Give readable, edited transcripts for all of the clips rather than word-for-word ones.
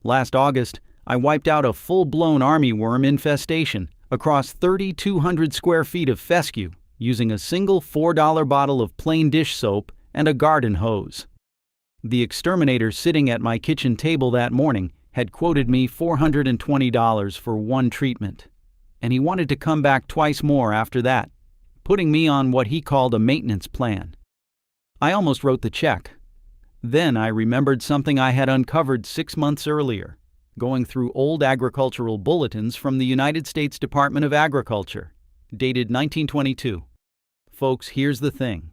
Last August, I wiped out a full-blown armyworm infestation across 3,200 square feet of fescue using a single $4 bottle of plain dish soap and a garden hose. The exterminator sitting at my kitchen table that morning had quoted me $420 for one treatment, and he wanted to come back twice more after that, putting me on what he called a maintenance plan. I almost wrote the check. Then I remembered something I had uncovered 6 months earlier, going through old agricultural bulletins from the United States Department of Agriculture, dated 1922. Folks, here's the thing.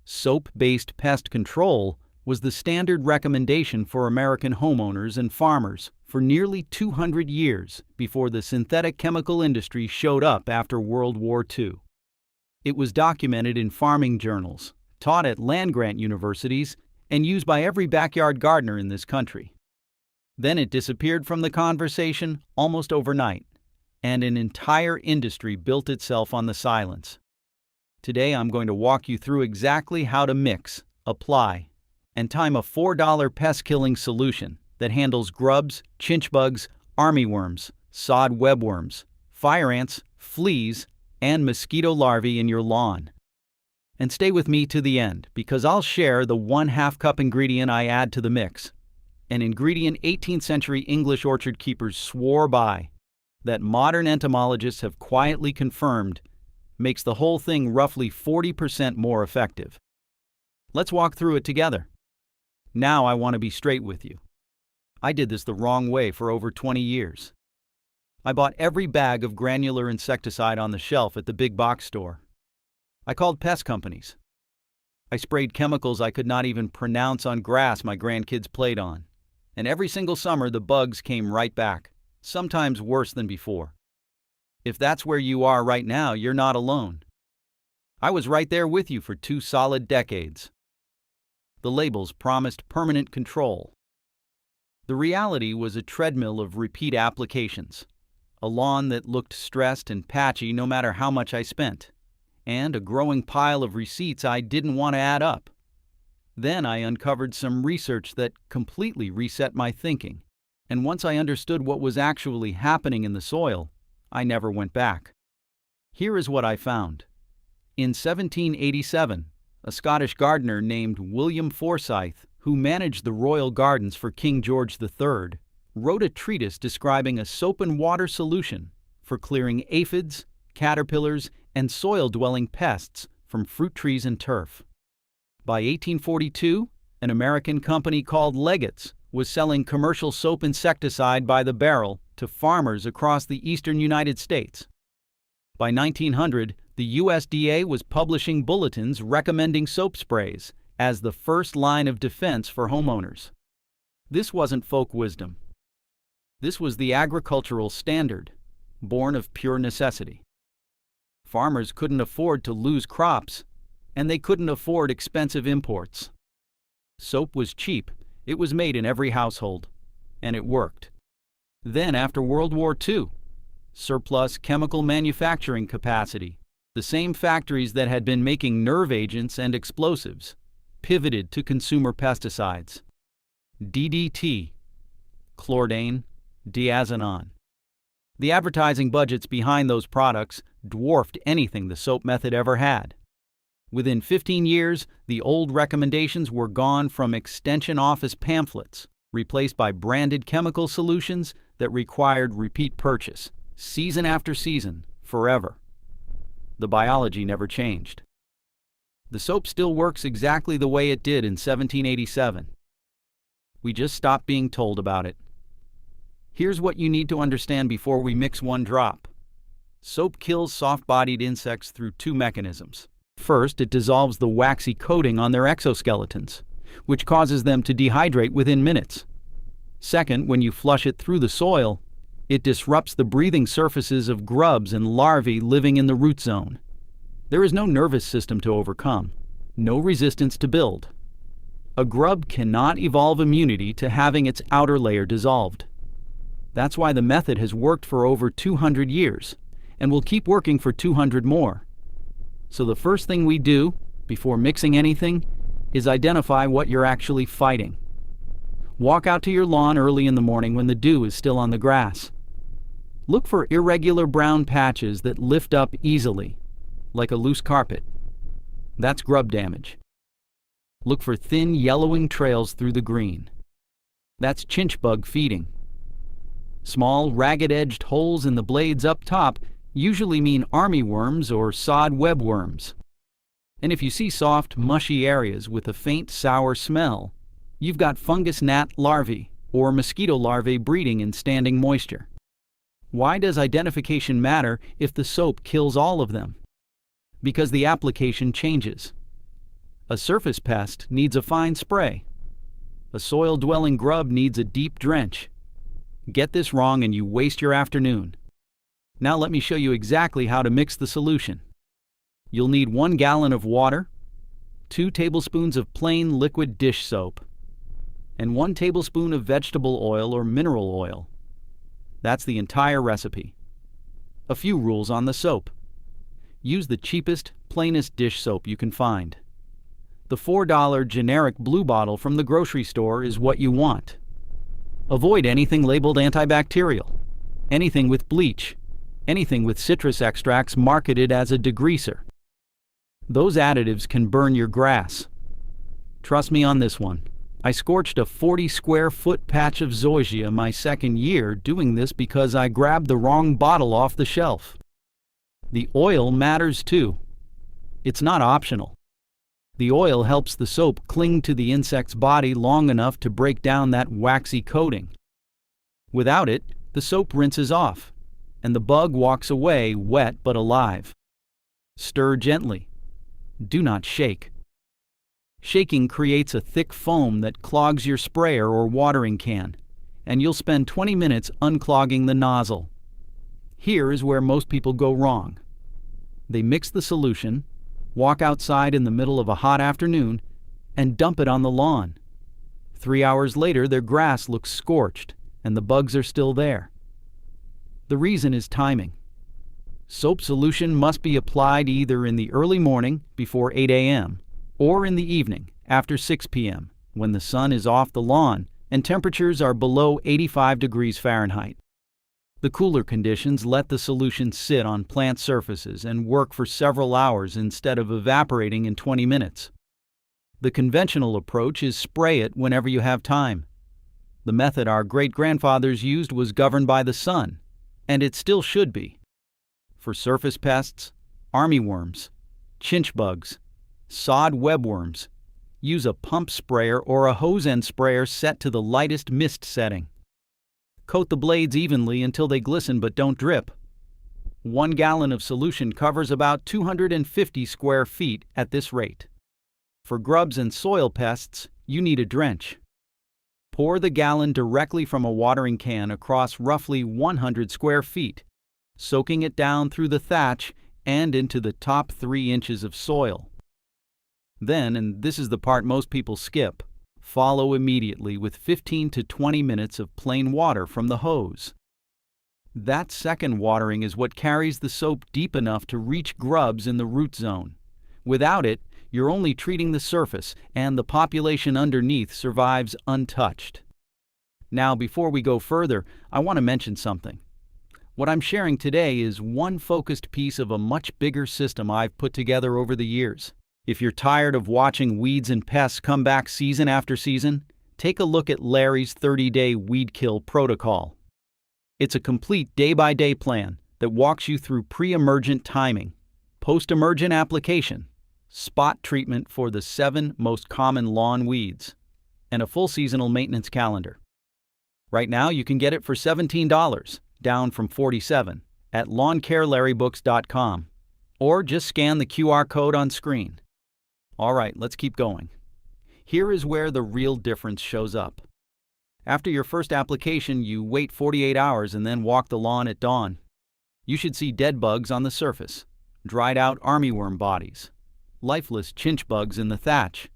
Soap-based pest control was the standard recommendation for American homeowners and farmers for nearly 200 years before the synthetic chemical industry showed up after World War II. It was documented in farming journals, taught at land-grant universities, and used by every backyard gardener in this country. Then it disappeared from the conversation almost overnight, and an entire industry built itself on the silence. Today I'm going to walk you through exactly how to mix, apply, and time a $4 pest-killing solution that handles grubs, chinch bugs, armyworms, sod webworms, fire ants, fleas, and mosquito larvae in your lawn. And stay with me to the end, because I'll share the 1/2 cup ingredient I add to the mix, an ingredient 18th century English orchard keepers swore by, that modern entomologists have quietly confirmed makes the whole thing roughly 40% more effective. Let's walk through it together. Now I want to be straight with you. I did this the wrong way for over 20 years. I bought every bag of granular insecticide on the shelf at the big box store. I called pest companies. I sprayed chemicals I could not even pronounce on grass my grandkids played on. And every single summer the bugs came right back, sometimes worse than before. If that's where you are right now, you're not alone. I was right there with you for 2 solid decades. The labels promised permanent control. The reality was a treadmill of repeat applications, a lawn that looked stressed and patchy no matter how much I spent, and a growing pile of receipts I didn't want to add up. Then I uncovered some research that completely reset my thinking, and once I understood what was actually happening in the soil, I never went back. Here is what I found. In 1787, a Scottish gardener named William Forsyth, who managed the royal gardens for King George III, wrote a treatise describing a soap and water solution for clearing aphids, caterpillars, and soil-dwelling pests from fruit trees and turf. By 1842, an American company called Leggett's was selling commercial soap insecticide by the barrel to farmers across the eastern United States. By 1900, the USDA was publishing bulletins recommending soap sprays as the first line of defense for homeowners. This wasn't folk wisdom. This was the agricultural standard, born of pure necessity. Farmers couldn't afford to lose crops, and they couldn't afford expensive imports. Soap was cheap, it was made in every household, and it worked. Then, after World War II, surplus chemical manufacturing capacity, the same factories that had been making nerve agents and explosives, pivoted to consumer pesticides. DDT, chlordane, diazinon. The advertising budgets behind those products dwarfed anything the soap method ever had. Within 15 years, the old recommendations were gone from extension office pamphlets, replaced by branded chemical solutions that required repeat purchase, season after season, forever. The biology never changed. The soap still works exactly the way it did in 1787. We just stopped being told about it. Here's what you need to understand before we mix one drop. Soap kills soft-bodied insects through 2 mechanisms. First, it dissolves the waxy coating on their exoskeletons, which causes them to dehydrate within minutes. Second, when you flush it through the soil, it disrupts the breathing surfaces of grubs and larvae living in the root zone. There is no nervous system to overcome, no resistance to build. A grub cannot evolve immunity to having its outer layer dissolved. That's why the method has worked for over 200 years, and will keep working for 200 more. So the first thing we do, before mixing anything, is identify what you're actually fighting. Walk out to your lawn early in the morning when the dew is still on the grass. Look for irregular brown patches that lift up easily, like a loose carpet. That's grub damage. Look for thin yellowing trails through the green. That's chinch bug feeding. Small, ragged-edged holes in the blades up top usually mean armyworms or sod webworms. And if you see soft, mushy areas with a faint, sour smell, you've got fungus gnat larvae or mosquito larvae breeding in standing moisture. Why does identification matter if the soap kills all of them? Because the application changes. A surface pest needs a fine spray. A soil-dwelling grub needs a deep drench. Get this wrong and you waste your afternoon. Now let me show you exactly how to mix the solution. You'll need 1 gallon of water, 2 tablespoons of plain liquid dish soap, and 1 tablespoon of vegetable oil or mineral oil. That's the entire recipe. A few rules on the soap. Use the cheapest, plainest dish soap you can find. The $4 generic blue bottle from the grocery store is what you want. Avoid anything labeled antibacterial, anything with bleach, anything with citrus extracts marketed as a degreaser. Those additives can burn your grass. Trust me on this one. I scorched a 40 square foot patch of zoysia my second year doing this because I grabbed the wrong bottle off the shelf. The oil matters too. It's not optional. The oil helps the soap cling to the insect's body long enough to break down that waxy coating. Without it, the soap rinses off, and the bug walks away wet but alive. Stir gently. Do not shake. Shaking creates a thick foam that clogs your sprayer or watering can, and you'll spend 20 minutes unclogging the nozzle. Here is where most people go wrong. They mix the solution, walk outside in the middle of a hot afternoon, and dump it on the lawn. 3 hours later, their grass looks scorched, and the bugs are still there. The reason is timing. Soap solution must be applied either in the early morning, before 8 a.m., or in the evening, after 6 p.m., when the sun is off the lawn and temperatures are below 85 degrees Fahrenheit. The cooler conditions let the solution sit on plant surfaces and work for several hours instead of evaporating in 20 minutes. The conventional approach is spray it whenever you have time. The method our great-grandfathers used was governed by the sun, and it still should be. For surface pests, armyworms, chinch bugs, sod webworms, use a pump sprayer or a hose end sprayer set to the lightest mist setting. Coat the blades evenly until they glisten but don't drip. 1 gallon of solution covers about 250 square feet at this rate. For grubs and soil pests, you need a drench. Pour the gallon directly from a watering can across roughly 100 square feet, soaking it down through the thatch and into the top 3 inches of soil. Then, and this is the part most people skip, follow immediately with 15 to 20 minutes of plain water from the hose. That second watering is what carries the soap deep enough to reach grubs in the root zone. Without it, you're only treating the surface, and the population underneath survives untouched. Now, before we go further, I want to mention something. What I'm sharing today is one focused piece of a much bigger system I've put together over the years. If you're tired of watching weeds and pests come back season after season, take a look at Larry's 30-day weed kill protocol. It's a complete day-by-day plan that walks you through pre-emergent timing, post-emergent application, spot treatment for the 7 most common lawn weeds, and a full seasonal maintenance calendar. Right now you can get it for $17, down from $47, at lawncarelarrybooks.com, or just scan the QR code on screen. All right, let's keep going. Here is where the real difference shows up. After your first application, you wait 48 hours and then walk the lawn at dawn. You should see dead bugs on the surface, dried out armyworm bodies, lifeless chinch bugs in the thatch,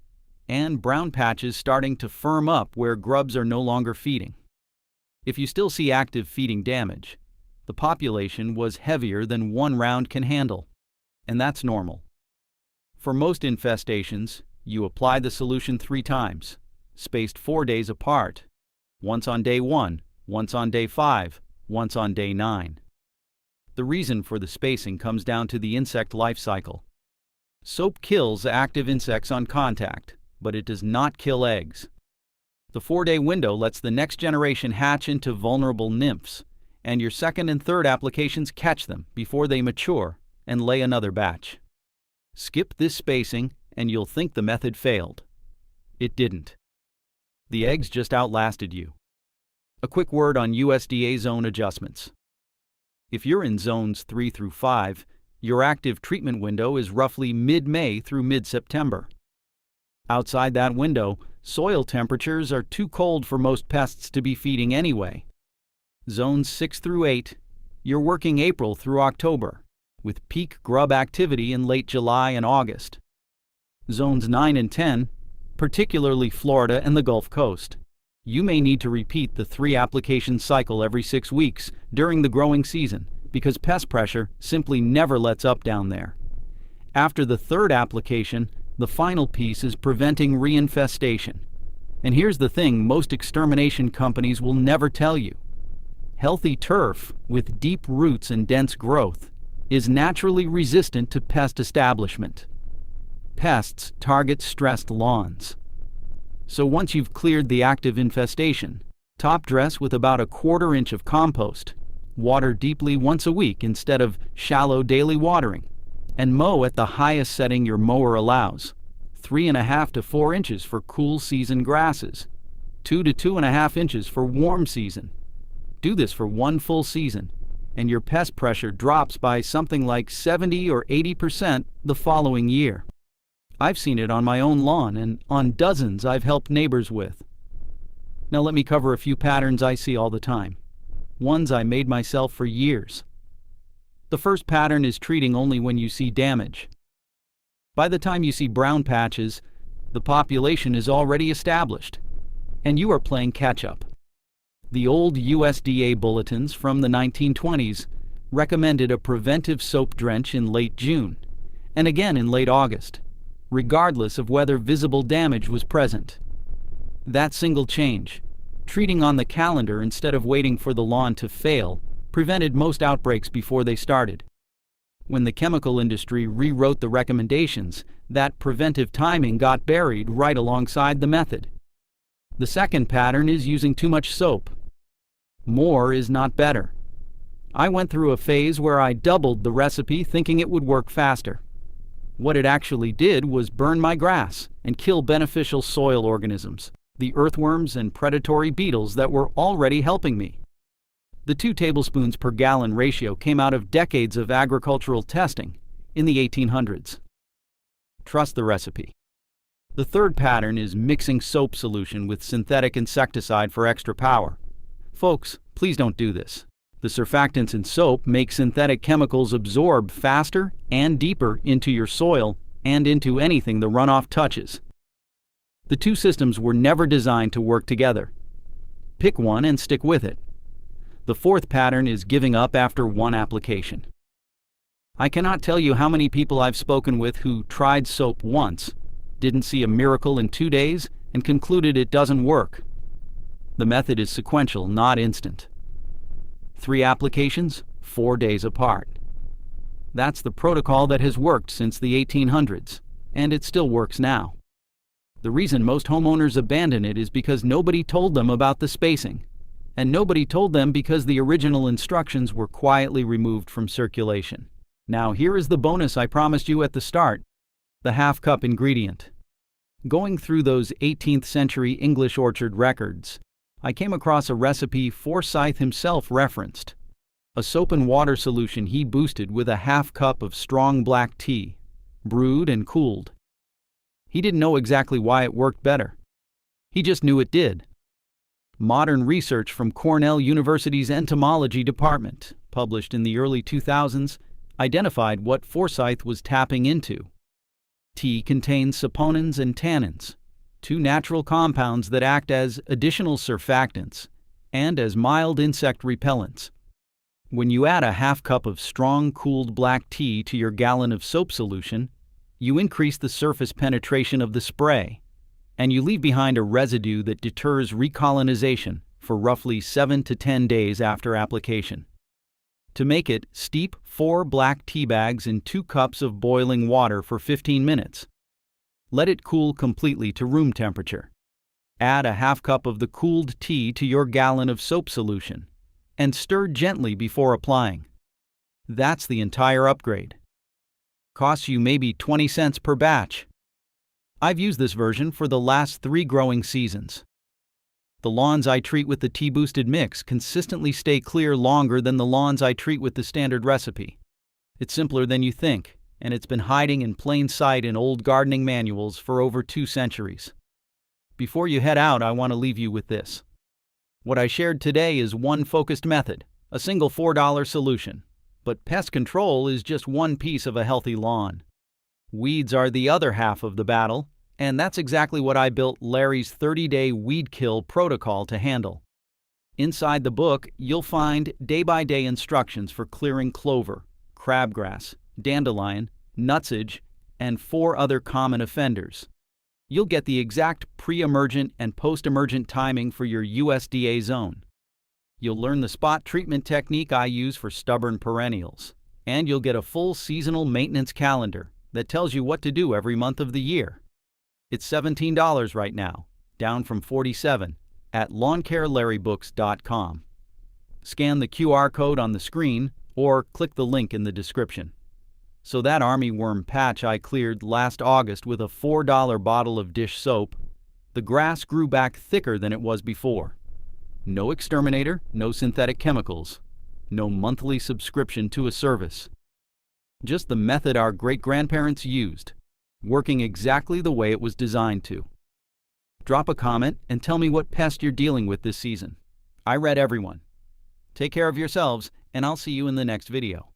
and brown patches starting to firm up where grubs are no longer feeding. If you still see active feeding damage, the population was heavier than 1 round can handle, and that's normal. For most infestations, you apply the solution 3 times, spaced 4 days apart, once on day 1, once on day 5, once on day 9. The reason for the spacing comes down to the insect life cycle. Soap kills active insects on contact, but it does not kill eggs. The 4-day window lets the next generation hatch into vulnerable nymphs, and your second and third applications catch them before they mature and lay another batch. Skip this spacing and you'll think the method failed. It didn't. The eggs just outlasted you. A quick word on USDA zone adjustments. If you're in zones 3 through 5, your active treatment window is roughly mid-May through mid-September. Outside that window, soil temperatures are too cold for most pests to be feeding anyway. Zones 6 through 8, you're working April through October, with peak grub activity in late July and August. Zones 9 and 10, particularly Florida and the Gulf Coast, you may need to repeat the 3-application cycle every 6 weeks during the growing season because pest pressure simply never lets up down there. After the 3rd application, the final piece is preventing reinfestation. And here's the thing most extermination companies will never tell you. Healthy turf with deep roots and dense growth is naturally resistant to pest establishment. Pests target stressed lawns. So once you've cleared the active infestation, top dress with about 1/4 inch of compost, water deeply once a week instead of shallow daily watering, and mow at the highest setting your mower allows, 3.5 to 4 inches for cool season grasses, 2 to 2.5 inches for warm season. Do this for 1 full season, and your pest pressure drops by something like 70 or 80% the following year. I've seen it on my own lawn and on dozens I've helped neighbors with. Now let me cover a few patterns I see all the time, ones I made myself for years. The first pattern is treating only when you see damage. By the time you see brown patches, the population is already established, and you are playing catch-up. The old USDA bulletins from the 1920s recommended a preventive soap drench in late June, and again in late August, regardless of whether visible damage was present. That single change, treating on the calendar instead of waiting for the lawn to fail, prevented most outbreaks before they started. When the chemical industry rewrote the recommendations, that preventive timing got buried right alongside the method. The second pattern is using too much soap. More is not better. I went through a phase where I doubled the recipe thinking it would work faster. What it actually did was burn my grass and kill beneficial soil organisms, the earthworms and predatory beetles that were already helping me. The 2 tablespoons per gallon ratio came out of decades of agricultural testing in the 1800s. Trust the recipe. The third pattern is mixing soap solution with synthetic insecticide for extra power. Folks, please don't do this. The surfactants in soap make synthetic chemicals absorb faster and deeper into your soil and into anything the runoff touches. The 2 systems were never designed to work together. Pick one and stick with it. The fourth pattern is giving up after 1 application. I cannot tell you how many people I've spoken with who tried soap once, didn't see a miracle in 2 days, and concluded it doesn't work. The method is sequential, not instant. 3 applications, 4 days apart. That's the protocol that has worked since the 1800s, and it still works now. The reason most homeowners abandon it is because nobody told them about the spacing, and nobody told them because the original instructions were quietly removed from circulation. Now here is the bonus I promised you at the start, the half-cup ingredient. Going through those 18th century English orchard records, I came across a recipe Forsyth himself referenced, a soap and water solution he boosted with a half-cup of strong black tea, brewed and cooled. He didn't know exactly why it worked better. He just knew it did. Modern research from Cornell University's entomology department, published in the early 2000s, identified what Forsyth was tapping into. Tea contains saponins and tannins, 2 natural compounds that act as additional surfactants and as mild insect repellents. When you add a half-cup of strong, cooled black tea to your gallon of soap solution, you increase the surface penetration of the spray, and you leave behind a residue that deters recolonization for roughly 7 to 10 days after application. To make it, steep 4 black tea bags in 2 cups of boiling water for 15 minutes. Let it cool completely to room temperature. Add a half cup of the cooled tea to your gallon of soap solution, and stir gently before applying. That's the entire upgrade. Costs you maybe 20 cents per batch. I've used this version for the last 3 growing seasons. The lawns I treat with the tea-boosted mix consistently stay clear longer than the lawns I treat with the standard recipe. It's simpler than you think, and it's been hiding in plain sight in old gardening manuals for over 2 centuries. Before you head out, I want to leave you with this. What I shared today is one focused method, a single $4 solution. But pest control is just one piece of a healthy lawn. Weeds are the other half of the battle, and that's exactly what I built Larry's 30-day weed kill protocol to handle. Inside the book, you'll find day-by-day instructions for clearing clover, crabgrass, dandelion, nutsedge, and 4 other common offenders. You'll get the exact pre-emergent and post-emergent timing for your USDA zone. You'll learn the spot treatment technique I use for stubborn perennials, and you'll get a full seasonal maintenance calendar that tells you what to do every month of the year. It's $17 right now, down from $47 at lawncarelarrybooks.com. Scan the QR code on the screen or click the link in the description. So that armyworm patch I cleared last August with a $4 bottle of dish soap, the grass grew back thicker than it was before. No Exterminator, no synthetic chemicals, no monthly subscription to a service. Just the method our great-grandparents used, working exactly the way it was designed to. Drop a comment and tell me what pest you're dealing with this season. I read everyone. Take care of yourselves, and I'll see you in the next video.